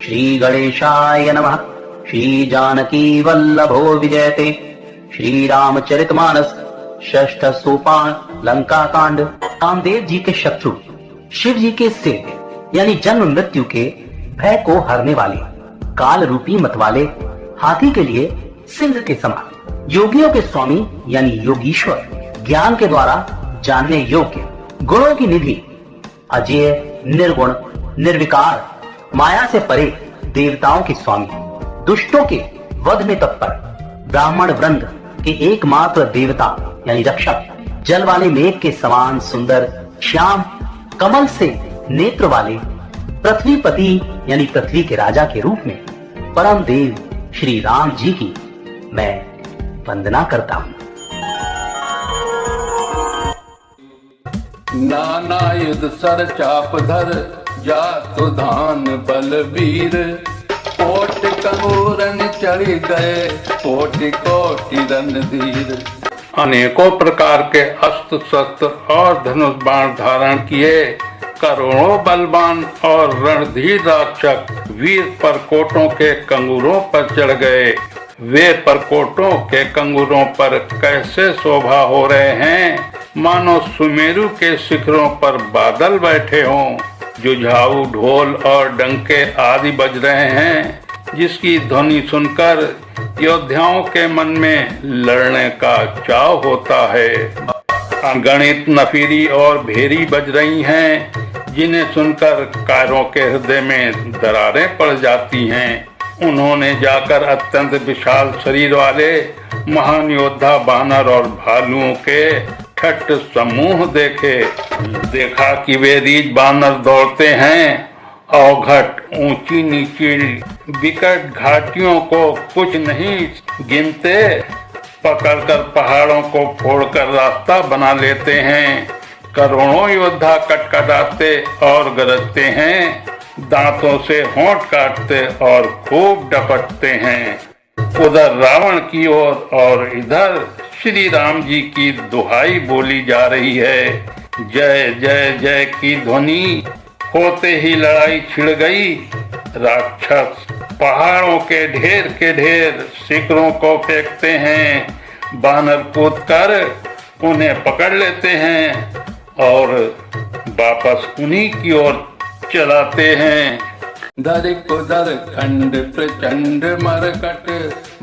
श्री गणेशाय नमः। श्री जानकी वल्लभो विजयते। श्री रामचरितमानस षष्ठ सोपान लंका कांड। कामदेव जी के शत्रु शिव जी के सेव्य यानी जन्म मृत्यु के भय को हरने वाले काल रूपी मतवाले हाथी के लिए सिंह के समान, योगियों के स्वामी यानी योगीश्वर, ज्ञान के द्वारा जानने योग्य, गुणों की निधि, अजेय, निर्गुण, निर्विकार, माया से परे, देवताओं के स्वामी, दुष्टों के वध में तत्पर, ब्राह्मण वृंद के एकमात्र देवता यानी रक्षक, जल वाले मेघ के समान सुंदर, श्याम, कमल से नेत्र वाले, पृथ्वीपति यानी पृथ्वी के राजा के रूप में परम देव श्री राम जी की मैं वंदना करता हूँ। नाना युध सर चाप धर जात धान बलबीर, कोट कंगूरन चढ़ी गए कोटि कोटि रणधीर। अनेकों प्रकार के अस्त्र शस्त्र और धनुष बाण धारण किए करोड़ों बलवान और रणधीर राक्षस वीर परकोटों के कंगूरों पर चढ़ गए। वे परकोटों के कंगूरों पर कैसे शोभा हो रहे हैं, मानो सुमेरु के शिखरों पर बादल बैठे हों। जुझाऊ ढोल और डंके आदि बज रहे हैं, जिसकी ध्वनि सुनकर योद्धाओं के मन में लड़ने का चाव होता है। गणित नफीरी और भेरी बज रही हैं, जिन्हें सुनकर कायरों के हृदय में दरारें पड़ जाती हैं। उन्होंने जाकर अत्यंत विशाल शरीर वाले महान योद्धा बानर और भालुओं के ठट्ट समूह देखे। देखा कि वे रीछ बानर दौड़ते हैं, अवघट ऊंची नीची विकट घाटियों को कुछ नहीं गिनते, पकड़कर पहाड़ों को फोड़कर रास्ता बना लेते हैं। करोड़ों योद्धा कटकटाते और गरजते हैं, दांतों से होंठ काटते और खूब डपटते हैं। उधर रावण की ओर और इधर श्री राम जी की दुहाई बोली जा रही है। जय जय जय की ध्वनि होते ही लड़ाई छिड़ गई। राक्षस पहाड़ों के ढेर शिखरों को फेंकते हैं, बानर कूदकर उन्हें पकड़ लेते हैं और वापस उन्हीं की ओर चलाते हैं। धर कुदर खंड प्रचंड मरकट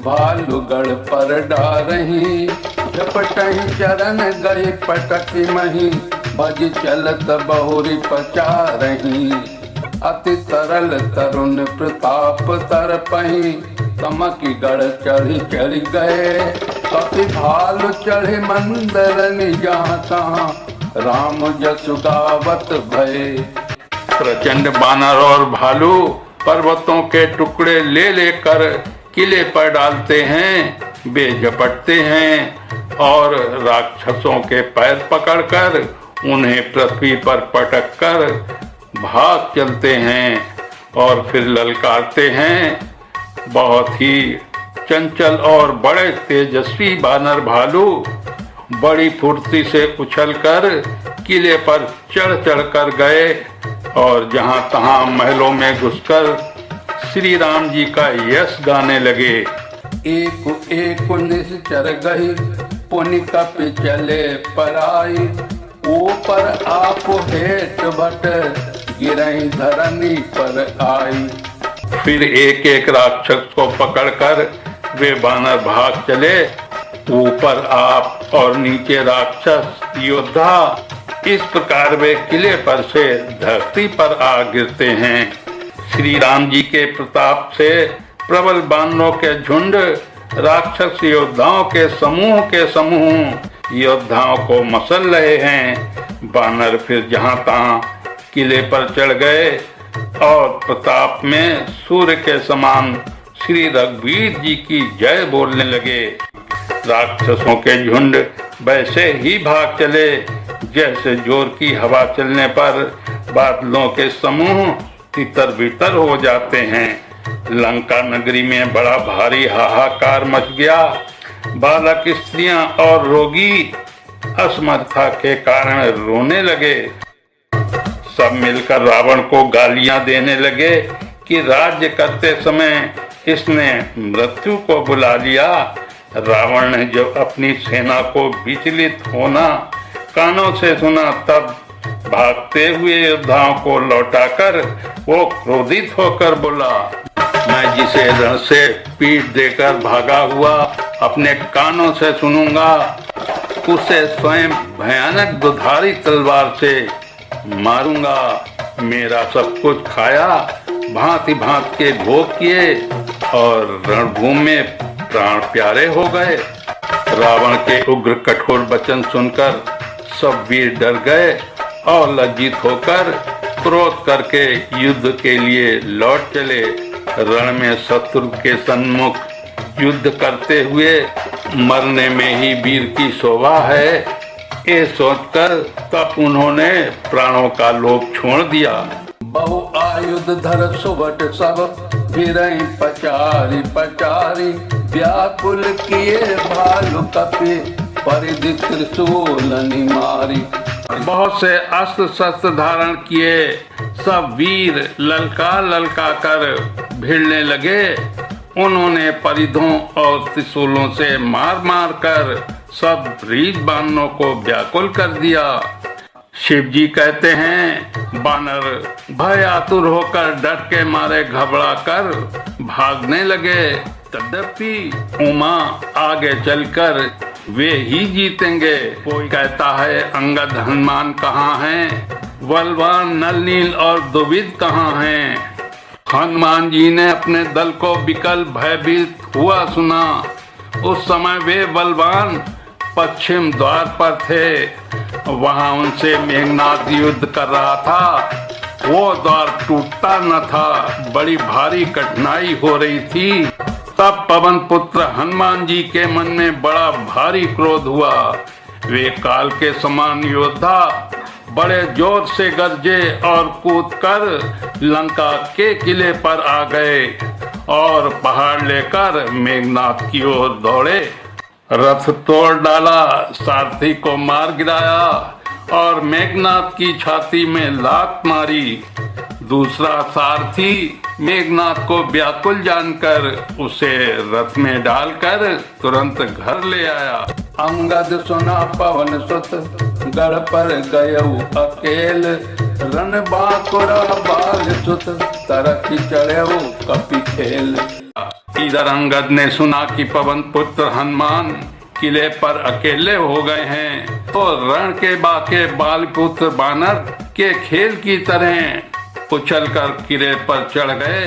भालुगढ़ पर डारही, झपटही चरण गए पटक मही, भज चलत बहुरी पचारही। अति तरल तरुण प्रताप तरपही, तमकी गढ़ चढ़ी चढ़ गए। कपि भालु चढ़े मंदर जहाँ तहाँ, राम जसु गावत भय। प्रचंड बानर और भालू पर्वतों के टुकड़े ले लेकर किले पर डालते हैं। वे झपटते हैं और राक्षसों के पैर पकड़कर उन्हें पृथ्वी पर पटककर भाग चलते हैं और फिर ललकारते हैं। बहुत ही चंचल और बड़े तेजस्वी बानर भालू बड़ी फुर्ती से उछलकर किले पर चढ़ कर गए और जहां तहां महलों में घुसकर श्री राम जी का यश गाने लगे। एक निश्चर गई पुनि कपि चले पराई, ऊपर आप हेठ भट गिरई धरनी पर आई। फिर एक एक राक्षस को पकड़कर वे बानर भाग चले। ऊपर आप और नीचे राक्षस योद्धा, इस प्रकार वे किले पर से धरती पर आ गिरते हैं। श्री राम जी के प्रताप से प्रबल बानरों के झुंड राक्षस योद्धाओं के समूह योद्धाओं को मसल रहे हैं। बानर फिर जहां तहां किले पर चढ़ गए और प्रताप में सूर्य के समान श्री रघुवीर जी की जय बोलने लगे। राक्षसों के झुंड वैसे ही भाग चले जैसे जोर की हवा चलने पर बादलों के समूह तितर बितर हो जाते हैं। लंका नगरी में बड़ा भारी हाहाकार मच गया। बालक, स्त्रियां और रोगी असमर्था के कारण रोने लगे। सब मिलकर रावण को गालियां देने लगे कि राज्य करते समय इसने मृत्यु को बुला लिया। रावण ने जब अपनी सेना को विचलित होना कानों से सुना, तब भागते हुए योद्धाओं को लौटाकर वो क्रोधित होकर बोला, मैं जिसे रण से पीठ देकर भागा हुआ अपने कानों से सुनूंगा, उसे स्वयं भयानक दुधारी तलवार से मारूंगा। मेरा सब कुछ खाया, भांति भांति के भोग किए और रणभूमि में प्राण प्यारे हो गए। रावण के उग्र कठोर वचन सुनकर सब वीर डर गए और लज्जित होकर क्रोध करके युद्ध के लिए लौट चले। रण में शत्रु के सम्मुख युद्ध करते हुए मरने में ही वीर की शोभा है, ये सोचकर तब उन्होंने प्राणों का लोभ छोड़ दिया। बहु आयुध धर सुबट सब गिरई पचारी पचारी, व्याकुल किए भालु कपि परिधि त्रिशूल निमारी। बहुत से अस्त्र शस्त्र धारण किए सब वीर ललका ललका कर भिड़ने लगे। उन्होंने परिधों और त्रिशूलों से मार मार कर सब रीछ बानरों को व्याकुल कर दिया। शिव जी कहते हैं, बानर भय आतुर होकर डर के मारे घबरा कर भागने लगे। तद्यपि उमा आगे चलकर वे ही जीतेंगे। कोई कहता है अंगद हनुमान कहाँ हैं, बलवान नल नील और दुविध कहाँ हैं। हनुमान जी ने अपने दल को विकल भयभीत हुआ सुना। उस समय वे बलवान पश्चिम द्वार पर थे। वहां उनसे मेघनाद युद्ध कर रहा था। वो द्वार टूटता न था, बड़ी भारी कठिनाई हो रही थी। तब पवन पुत्र हनुमान जी के मन में बड़ा भारी क्रोध हुआ। वे काल के समान योद्धा बड़े जोर से गरजे और कूदकर लंका के किले पर आ गए और पहाड़ लेकर मेघनाद की ओर दौड़े। रथ तोड़ डाला, सारथी को मार गिराया और मेघनाद की छाती में लात मारी। दूसरा सारथी मेघनाद को व्याकुल जानकर उसे रथ में डालकर तुरंत घर ले आया। अंगद सुना पवन सुत गढ़ पर गयऊ अकेल, रन बाकुरा बाल सुत तरक चढ़ेऊ कपि खेल। इधर अंगद ने सुना कि पवन पुत्र हनुमान किले पर अकेले हो गए हैं, तो रण के बाके बाल पुत्र बानर के खेल की तरह उछलकर किले पर चढ़ गए।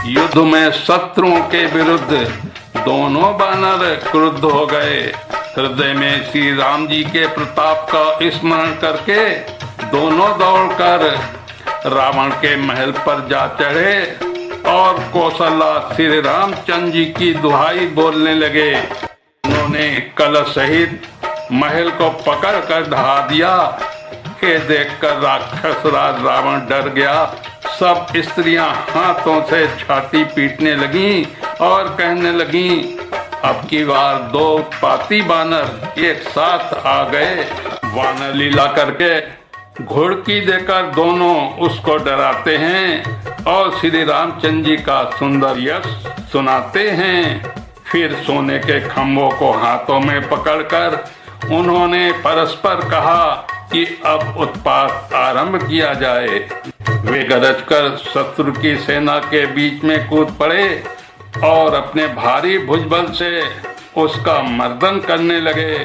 युद्ध में शत्रुओं के विरुद्ध दोनों बानर क्रुद्ध हो गए। हृदय में श्री राम जी के प्रताप का स्मरण करके दोनों दौड़कर रावण के महल पर जा चढ़े और कौशल्या श्री रामचंद्र जी की दुहाई बोलने लगे। उन्होंने कलश सहित महल को पकड़ कर ढहा दिया। ये देखकर राक्षस राज रावण डर गया। सब स्त्रियां हाथों से छाती पीटने लगीं और कहने लगीं, अब की बार दो उत्पाती बानर एक साथ आ गए। वानर लीला करके घुड़की देकर दोनों उसको डराते हैं और श्री रामचंद्र जी का सुंदर यश सुनाते हैं। फिर सोने के खम्भों को हाथों में पकड़कर उन्होंने परस्पर कहा कि अब उत्पात आरंभ किया जाए। वे गरजकर शत्रु की सेना के बीच में कूद पड़े और अपने भारी भुजबल से उसका मर्दन करने लगे।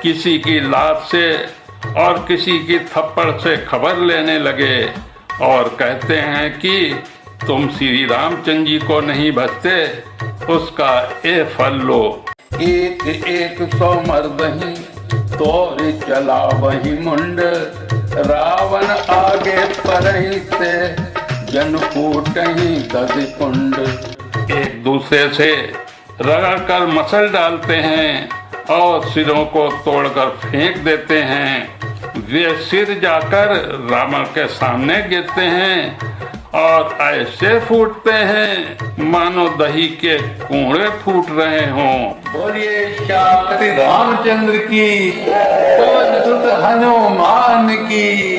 किसी की लात से और किसी की थप्पड़ से खबर लेने लगे और कहते हैं कि तुम श्री रामचंद्र जी को नहीं भजते, उसका ए फल लो। एक एक सौ मर्दही तोड़ चला वही मुंड, रावण आगे परही से जन फूटही दधि कुंड। एक दूसरे से रगड़ कर मसल डालते हैं और सिरों को तोड़कर फेंक देते हैं। वे सिर जाकर रावण के सामने गिरते हैं और ऐसे फूटते हैं मानो दही के कूड़े फूट रहे हों। बोलिए श्री रामचंद्र की, पवन सुत हनुमान की।